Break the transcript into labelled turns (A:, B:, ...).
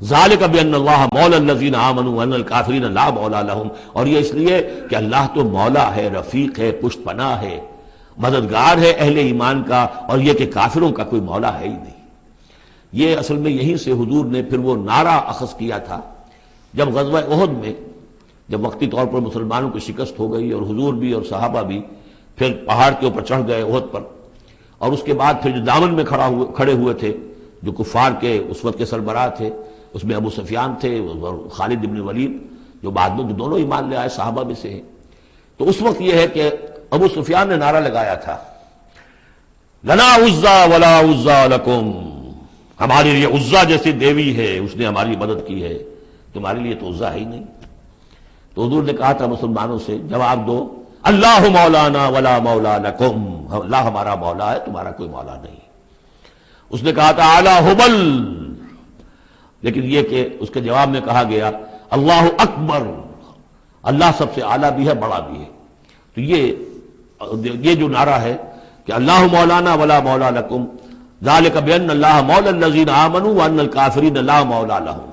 A: ذالک بان اللہ مولا الذین آمنوا وان الکافرین لا مولا لہم، اور یہ اس لیے کہ اللہ تو مولا ہے، رفیق ہے، پشت پناہ ہے، مددگار ہے اہل ایمان کا، اور یہ کہ کافروں کا کوئی مولا ہے ہی نہیں۔ یہ اصل میں یہیں سے حضور نے پھر وہ نعرہ اخذ کیا تھا جب غزوہ احد میں، جب وقتی طور پر مسلمانوں کی شکست ہو گئی اور حضور بھی اور صحابہ بھی پھر پہاڑ کے اوپر چڑھ گئے احد پر، اور اس کے بعد پھر جو دامن میں کھڑے ہوئے تھے جو کفار کے اس وقت کے سربراہ تھے، اس میں ابو سفیان تھے اور خالد بن ولید جو بعد میں دونوں ایمان لے آئے صحابہ میں سے ہیں۔ تو اس وقت یہ ہے کہ ابو سفیان نے نعرہ لگایا تھا لنا عزا ولا عزا لکم، ہمارے لیے عزا جیسی دیوی ہے، اس نے ہماری مدد کی ہے، تمہارے لیے تو عزا ہے ہی نہیں۔ تو حضور نے کہا تھا مسلمانوں سے جواب دو اللہ مولانا ولا مولا لکم، اللہ ہمارا مولا ہے، تمہارا کوئی مولا نہیں۔ اس نے کہا تھا اعلی حبل، لیکن یہ کہ اس کے جواب میں کہا گیا اللہ اکبر، اللہ سب سے اعلیٰ بھی ہے، بڑا بھی ہے۔ تو یہ جو نعرہ ہے کہ اللہ مولانا ولا مولا لکم ذالک بان اللہ مولا الذین آمنوا وان الکافرین لا مولا لہم،